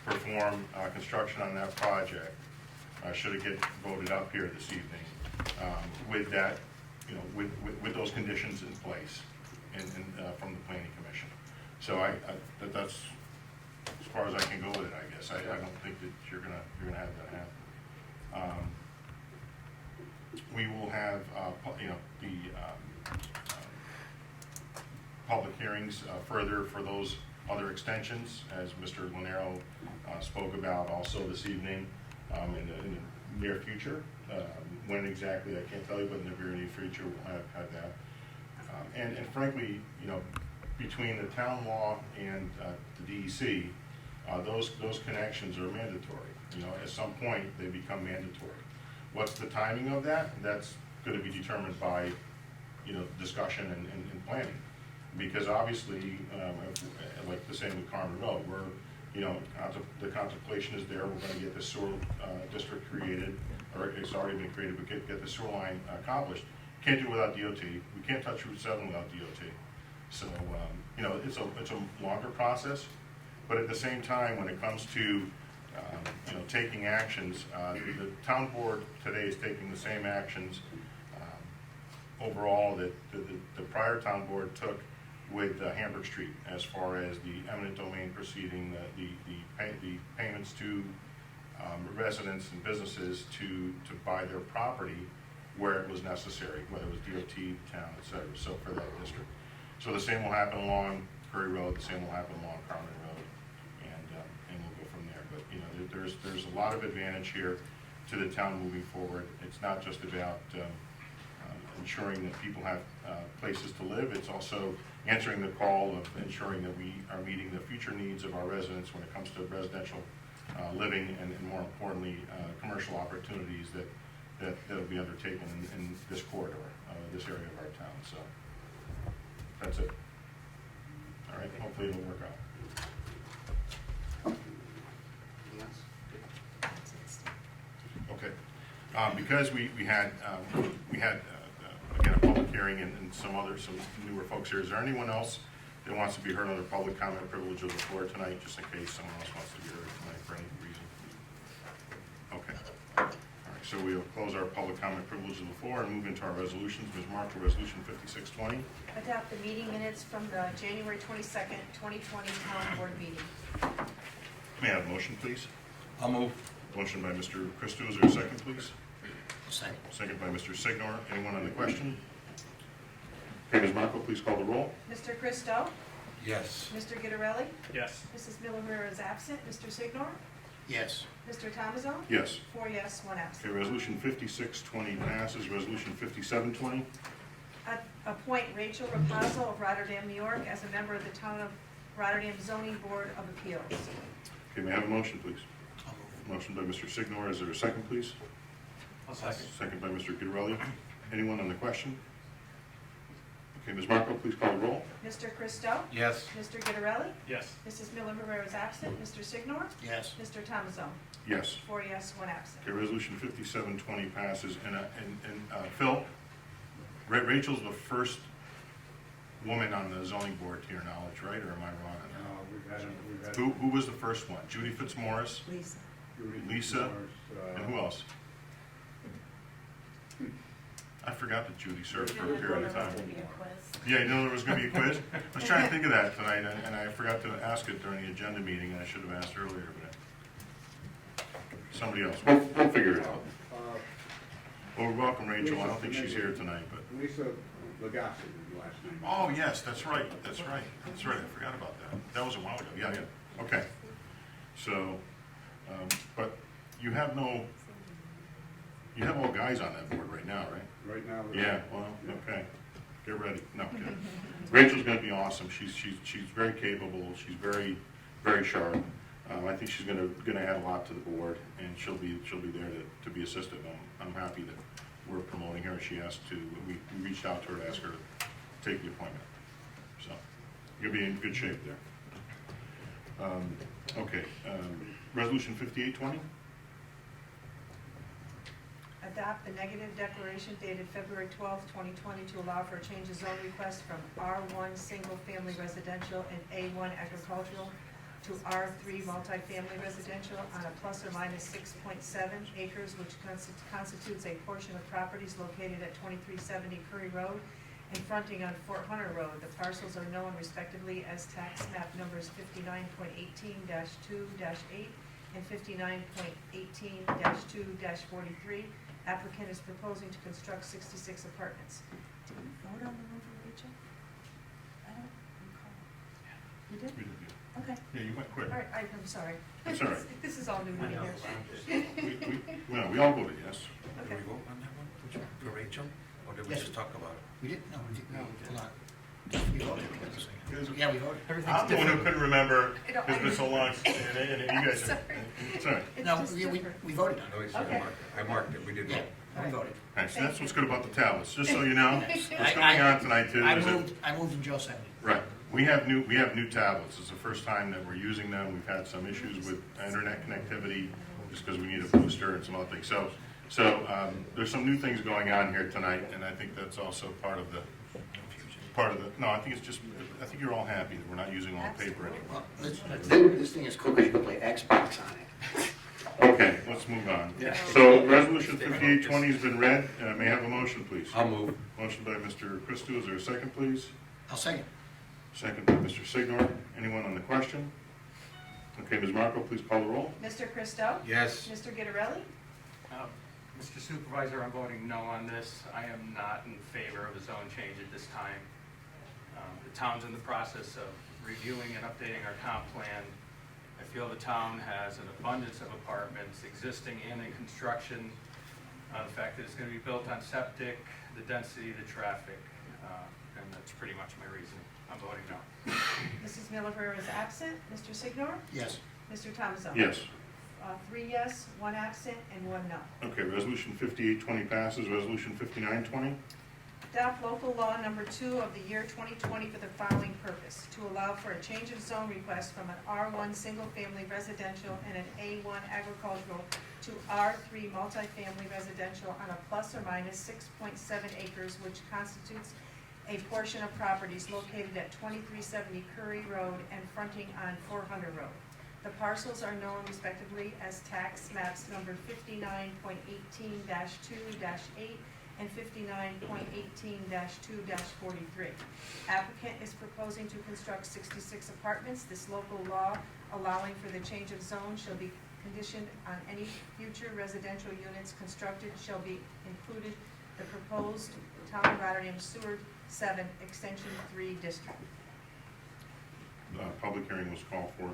perform construction on that project, should it get voted up here this evening, with that, you know, with those conditions in place and from the planning commission. So that's as far as I can go with it, I guess. I don't think that you're gonna have that happen. We will have, you know, the public hearings further for those other extensions, as Mr. Lanero spoke about also this evening, in the near future. When exactly, I can't tell you, but in the very near future, we'll have that. And frankly, you know, between the town law and the DEC, those connections are mandatory. You know, at some point, they become mandatory. What's the timing of that? That's going to be determined by, you know, discussion and planning. Because obviously, like the same with Carmen Road, we're, you know, the contemplation is there. We're going to get the sewer district created, or it's already been created, but get the sewer line accomplished. Can't do it without DOT. We can't touch Route 7 without DOT. So, you know, it's a longer process. But at the same time, when it comes to, you know, taking actions, the town board today is taking the same actions overall that the prior town board took with Hamburg Street, as far as the eminent domain proceeding, the payments to residents and businesses to buy their property where it was necessary, whether it was DOT, town, etc. So for that district. So the same will happen along Curry Road, the same will happen along Carmen Road, and we'll go from there. But you know, there's a lot of advantage here to the town moving forward. It's not just about ensuring that people have places to live. It's also answering the call of ensuring that we are meeting the future needs of our residents when it comes to residential living and more importantly, commercial opportunities that'll be undertaken in this corridor, this area of our town. So that's it. All right, hopefully it'll work out. Okay, because we had again a public hearing and some newer folks here. Is there anyone else that wants to be heard under public comment privilege of the floor tonight, just in case someone else wants to be heard tonight for any reason? Okay. All right, so we'll close our public comment privilege of the floor and move into our resolutions. Ms. Marshall, Resolution 5620. Adopt the meeting minutes from the January 22nd, 2020 town board meeting. May I have a motion, please? I'll move. Motion by Mr. Christo. Is there a second, please? Second. Second by Mr. Signor. Anyone on the question? Okay, Ms. Marco, please call the roll. Mr. Christo? Yes. Mr. Gitterelli? Yes. Mrs. Miller is absent. Mr. Signor? Yes. Mr. Tomazone? Yes. 4 yes, 1 absent. Okay, Resolution 5620 passes. Resolution 5720. Appoint Rachel Raposo of Rotterdam, New York as a member of the Town of Rotterdam Zoning Board of Appeals. Okay, may I have a motion, please? Motion by Mr. Signor. Is there a second, please? I'll second. Second by Mr. Gitterelli. Anyone on the question? Okay, Ms. Marco, please call the roll. Mr. Christo? Yes. Mr. Gitterelli? Yes. Mrs. Miller Rivera is absent. Mr. Signor? Yes. Mr. Thomasone? Yes. 4 yes, 1 absent. Okay, resolution 5720 passes, and Phil, Rachel's the first woman on the zoning board to your knowledge, right, or am I wrong on that? Who was the first one? Judy Fitzmaurice, Lisa. Lisa, and who else? I forgot that Judy served for a period of time. Yeah, you know there was gonna be a quiz? I was trying to think of that tonight, and I forgot to ask it during the agenda meeting, and I should have asked earlier, but somebody else, we'll figure it out. Well, welcome Rachel, I don't think she's here tonight, but, Lisa Lagasse is the last name. oh, yes, that's right, I forgot about that. That was a while ago, yeah, okay. So, but you have all guys on that board right now, right? Right now. Yeah, well, okay, get ready, no, kidding. Rachel's gonna be awesome, she's very capable, she's very, very sharp. I think she's gonna add a lot to the board, and she'll be there to be assistive. I'm happy that we're promoting her. She asked to, we reached out to her to ask her to take the appointment. So, you'll be in good shape there. Okay, resolution 5820? Adopt the negative declaration dated February 12, 2020 to allow for a change of zone request from R1 Single Family Residential and A1 Agricultural to R3 Multifamily Residential on a plus or minus 6.7 acres, which constitutes a portion of properties located at 2370 Curry Road and fronting on Fort Hunter Road. The parcels are known respectively as tax map numbers 59.18-2-8 and 59.18-2-43. Applicant is proposing to construct 66 apartments. Did we vote on the one for Rachel? I don't recall. We did? We did, yeah. Okay. Yeah, you went quick. All right, I'm sorry. That's all right. This is all new to me here. We all voted yes. Did Okay. we vote on that one? For Rachel? Or did we Yes. just talk about it? We didn't, no, we hold on. We voted. Yeah, we voted. I'm the one who couldn't remember, I know, it's been so long, and you guys, Sorry. it's all right. It's No, just we different. voted on No, he said Okay. I marked it, we did it. vote. Yeah, we voted. All right, so that's what's good about the tablets, just so you know, what's I- going on tonight too. I is that- moved and Joe seconded. Right, we have new tablets, it's the first time that we're using them, we've had some issues with internet connectivity, just because we need a booster and some other things, so, there's some new things going on here tonight, and I think that's also part of the, no, I think it's just, I think you're all happy that we're not using all paper anymore. Well, this thing is cool because you can play Xbox on it. Okay, let's move on. So, resolution 5820 has been read, may I have a motion, please? I'll move. Motion by Mr. Christou, is there a second, please? I'll second. Second by Mr. Signor. Anyone on the question? Okay, Ms. Marco, please call the roll. Mr. Christo? Yes. Mr. Gitterelli? Mr. Supervisor, I'm voting no on this. I am not in favor of a zone change at this time. The town's in the process of reviewing and updating our comp plan. I feel the town has an abundance of apartments existing and in construction. The fact that it's going to be built on septic, the density, the traffic, and that's pretty much my reason. I'm voting no. Mrs. Miller Rivera is absent. Mr. Signor? Yes. Mr. Thomasone? Yes. 3 yes, 1 absent, and 1 no. Okay, resolution 5820 passes. Resolution 5920? Adopt local law number 2 of the year 2020 for the following purpose: to allow for a change of zone request from an R1 single-family residential and an A1 agricultural to R3 multifamily residential on a plus or minus 6.7 acres, which constitutes a portion of properties located at 2370 Curry Road and fronting on 400 Road. The parcels are known respectively as tax maps number 59.18-2-8 and 59.18-2-43. Applicant is proposing to construct 66 apartments. This local law allowing for the change of zone shall be conditioned on any future residential units constructed shall be included the proposed Town of Rotterdam Sewer 7 Extension 3 District. Public hearing was called for.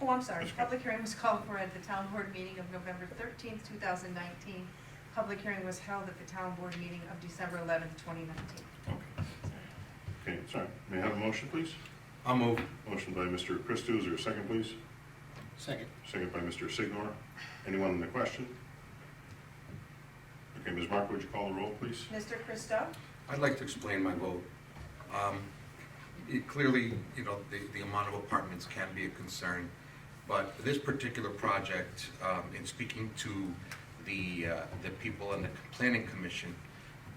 Oh, I'm sorry. That's good. Public hearing was called for at the town board meeting of November 13th, 2019. Public hearing was held at the town board meeting of December 11th, 2019. Okay, sorry. May I have a motion, please? I'll move. Motion by Mr. Christou, is there a second, please? Second. Second by Mr. Signor. Anyone on the question? Okay, Ms. Marco, would you call the roll, please? Mr. Christo? I'd like to explain my vote. Clearly, you know, the amount of apartments can be a concern, but this particular project, in speaking to the people in the planning commission,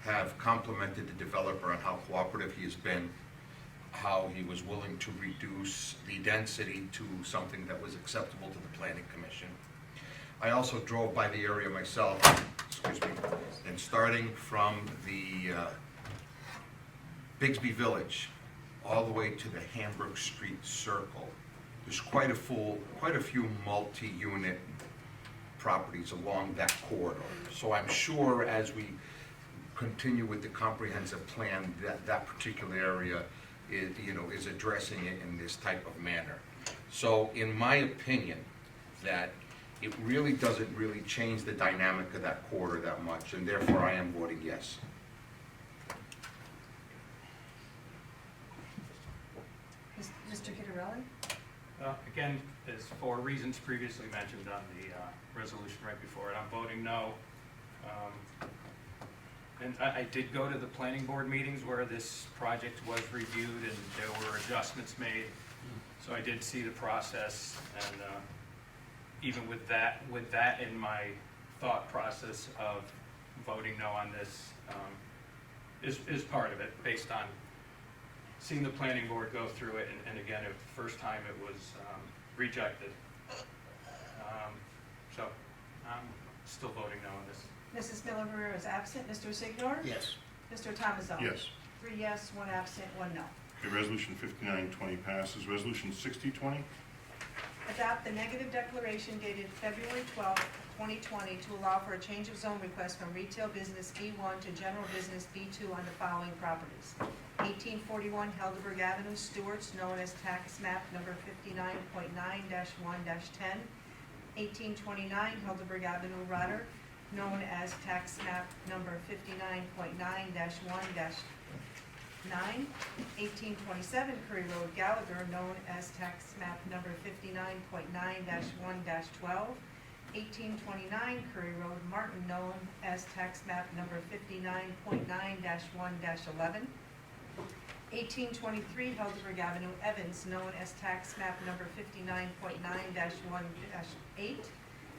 have complimented the developer on how cooperative he has been, how he was willing to reduce the density to something that was acceptable to the planning commission. I also drove by the area myself, excuse me, and starting from the Bigsby Village all the way to the Hamburg Street Circle, there's quite a few multi-unit properties along that corridor. So I'm sure as we continue with the comprehensive plan, that particular area is addressing it in this type of manner. So in my opinion, that it really doesn't really change the dynamic of that corridor that much, and therefore I am voting yes. Mr. Kittarelli? Again, as for reasons previously mentioned on the resolution right before it, I'm voting no. And I did go to the planning board meetings where this project was reviewed and there were adjustments made. So I did see the process, and even with that in my thought process of voting no on this is part of it, based on seeing the planning board go through it, and again, it was the first time it was rejected. So I'm still voting no on this. Mrs. Miller Rivera is absent. Mr. Signor? Yes. Mr. Thomasson? Yes. 3 yes, 1 absent, 1 no. Okay, resolution 5920 passes. Resolution 6020. Adopt the negative declaration dated February 12, 2020 to allow for a change of zone request from retail business B1 to general business B2 on the following properties. 1841 Helderberg Avenue, Stewart's, known as tax map number 59.9-1-10. 1829 Helderberg Avenue, Rotterdam, known as tax map number 59.9-1-9. 1827 Curry Road, Gallagher, known as tax map number 59.9-1-12. 1829 Curry Road, Martin, known as tax map number 59.9-1-11. 1823 Helderberg Avenue, Evans, known as tax map number 59.9-1-8.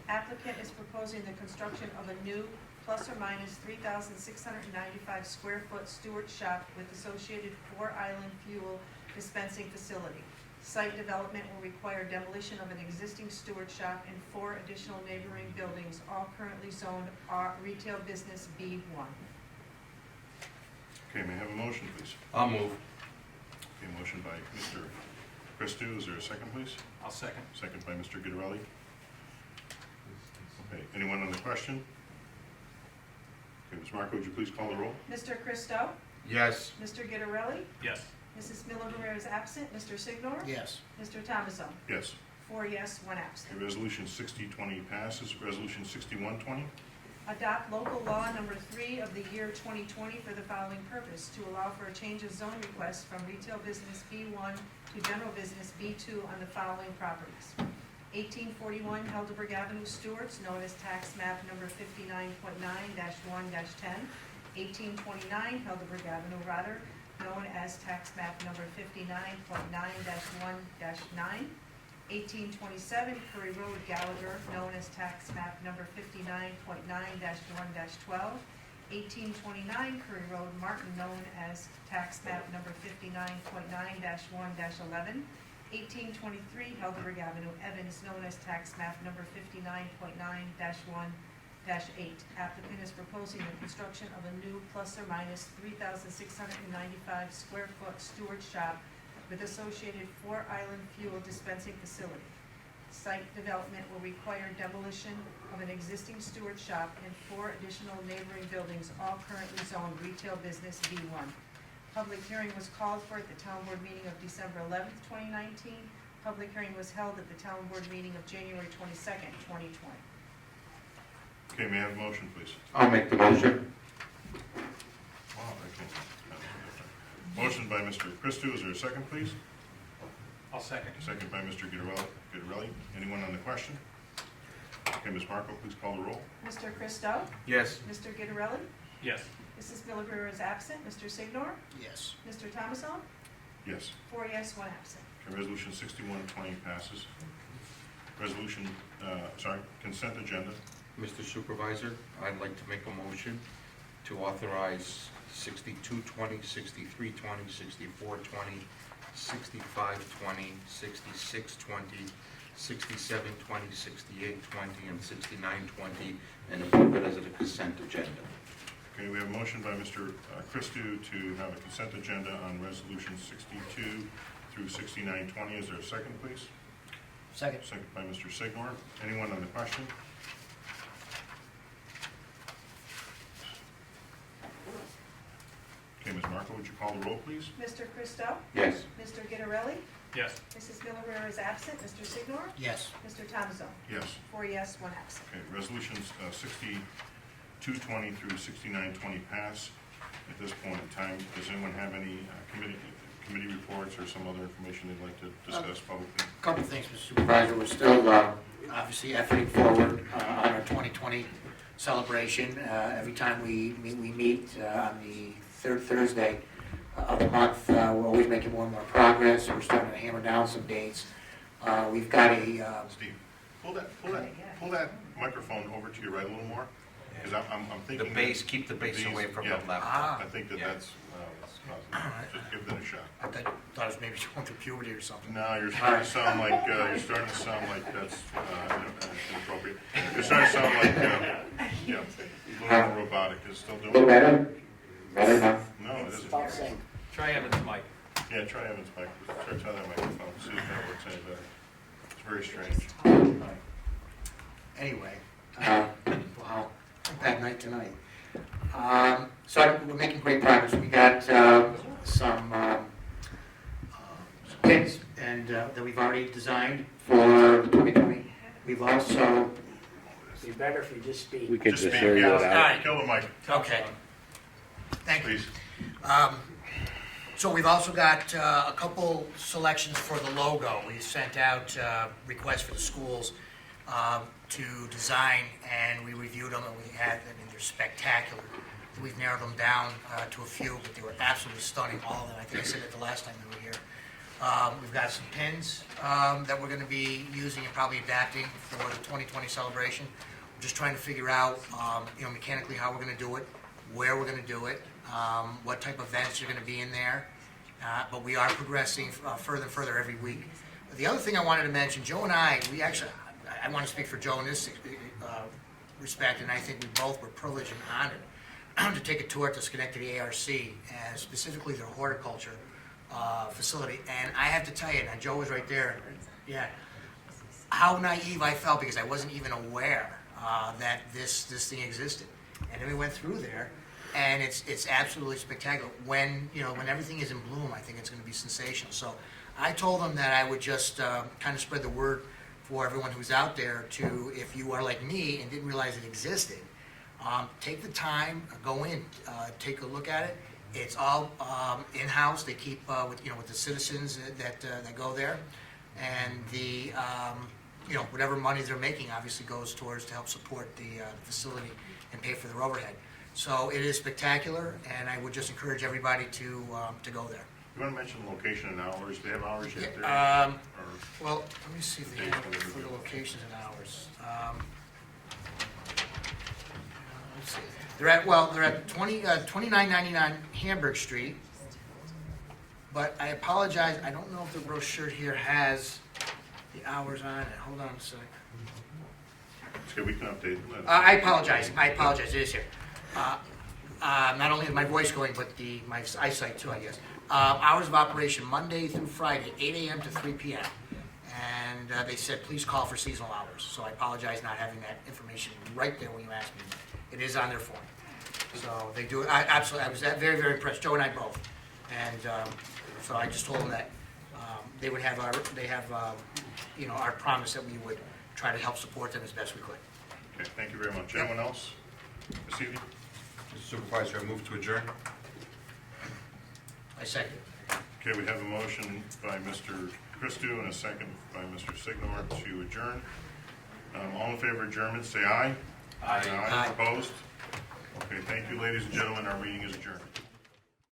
Applicant is proposing the construction of a new plus or minus 3,695 square foot Stewart shop with associated 4-island fuel dispensing facility. Site development will require demolition of an existing Stewart shop and 4 additional neighboring buildings, all currently zoned retail business B1. Okay, may I have a motion, please? I'll move. Okay, motion by Mr. Christou. Is there a second, please? I'll second. Second by Mr. Guidarelli. Okay, anyone on the question? Okay, Ms. Marco, would you please call the roll? Mr. Christou? Yes. Mr. Guidarelli? Yes. Mrs. Miller Rivera is absent. Mr. Signor? Yes. Mr. Thomasson? Yes. 4 yes, 1 absent. Okay, resolution 6020 passes. Resolution 6120. Adopt local law number 3 of the year 2020 for the following purpose: to allow for a change of zone request from retail business B1 to general business B2 on the following properties. 1841 Helderberg Avenue, Stewart's, known as tax map number 59.9-1-10. 1829 Helderberg Avenue, Rotterdam, known as tax map number 59.9-1-9. 1827 Curry Road, Gallagher, known as tax map number 59.9-1-12. 1829 Curry Road, Martin, known as tax map number 59.9-1-11. 1823 Helderberg Avenue, Evans, known as tax map number 59.9-1-8. Applicant is proposing the construction of a new plus or minus 3,695 square foot Stewart shop with associated 4-island fuel dispensing facility. Site development will require demolition of an existing Stewart shop and 4 additional neighboring buildings, all currently zoned retail business B1. Public hearing was called for at the town board meeting of December 11th, 2019. Public hearing was held at the town board meeting of January 22nd, 2020. Okay, may I have a motion, please? I'll make the motion. Wow, I can't. Motion by Mr. Christou. Is there a second, please? I'll second. Second by Mr. Guidarelli. Anyone on the question? Okay, Ms. Marco, please call the roll. Mr. Christou? Yes. Mr. Guidarelli? Yes. Mrs. Miller is absent. Mr. Signor? Yes. Mr. Thomasson? Yes. 4 yes, 1 absent. Okay, resolution 6120 passes. Resolution, consent agenda. Mr. Supervisor, I'd like to make a motion to authorize 6220, 6320, 6420, 6520, 6620, 6720, 6820, and 6920, and approve it as a consent agenda. Okay, we have a motion by Mr. Christou to have a consent agenda on resolution 62 through 6920. Is there a second, please? Second. Second by Mr. Signor. Anyone on the question? Okay, Ms. Marco, would you call the roll, please? Mr. Christou? Yes. Mr. Gitterelli? Yes. Mrs. Miller is absent. Mr. Signor? Yes. Mr. Thomasson? Yes. 4 yes, 1 absent. Okay, resolutions 6220 through 6920 pass. At this point in time, does anyone have any committee reports or some other information they'd like to discuss publicly? Couple things, Mr. Supervisor. We're still obviously efforting forward on our 2020 celebration. Every time we meet on the third Thursday of the month, we're always making more and more progress. We're starting to hammer down some dates. We've got a Steve, pull that microphone over to your right a little more, because I'm The thinking. base, keep the base these- away from yeah, the left. I think Yeah. that's just give that a shot. I thought it was maybe going through puberty or something. No, you're starting to sound like that's inappropriate. You're starting to sound like a little more robotic. Is it still doing it? Better? Better enough. No, it isn't. Try Evan's mic. Yeah, try Evan's mic. Try that microphone. See if that works any better. It's very strange. Anyway, wow, bad night tonight. So we're making great progress. We got some pins and that we've already designed for 2020. We've also. It'd be better if you just speak. We could Just just speak, hear you yeah. without. Kill the mic, Okay. Thank you. please. So we've also got a couple selections for the logo. We sent out requests for the schools to design, and we reviewed them, and they're spectacular. We've narrowed them down to a few, but they were absolutely stunning, all of them. I think I said it the last time they were here. We've got some pins that we're going to be using and probably adapting for the 2020 celebration. We're just trying to figure out, mechanically how we're going to do it, where we're going to do it, what type of events are going to be in there. But we are progressing further and further every week. The other thing I wanted to mention, Joe and I want to speak for Joe in this respect, and I think we both were privileged and honored to take a tour to Schenectady ARC, and specifically their horticulture facility. And I have to tell you, now Joe was right there, yeah, how naive I felt, because I wasn't even aware that this thing existed. And then we went through there, and it's absolutely spectacular. When everything is in bloom, I think it's going to be sensational. So I told them that I would just kind of spread the word for everyone who's out there to, if you are like me and didn't realize it existed, take the time, go in, take a look at it. It's all in-house. They keep with the citizens that go there, and the whatever money they're making obviously goes towards to help support the facility and pay for their overhead. So it is spectacular, and I would just encourage everybody to go there. You want to mention the location and hours? Do they have hours yet there? Yeah, Or- well, let me see if they have it for the locations and hours. Let's see. They're at 2999 Hamburg Street. But I apologize, I don't know if the brochure here has the hours on it. Hold on a sec. It's good, we can update. I apologize, it is here. Not only is my voice going, but my eyesight too, I guess. Hours of operation, Monday through Friday, 8 a.m. to 3 p.m. And they said, please call for seasonal hours. So I apologize not having that information right there when you asked me. It is on their form. So they do it, I was very, very impressed, Joe and I both. And so I just told them that they would have our promise that we would try to help support them as best we could. Okay, thank you very much. Anyone else this evening? Mr. Supervisor, I move to adjourn. I second. Okay, we have a motion by Mr. Christou and a second by Mr. Signor to adjourn. All in favor of adjournment, say aye. Aye. Aye. Opposed? Okay, thank you, ladies and gentlemen. Our meeting is adjourned.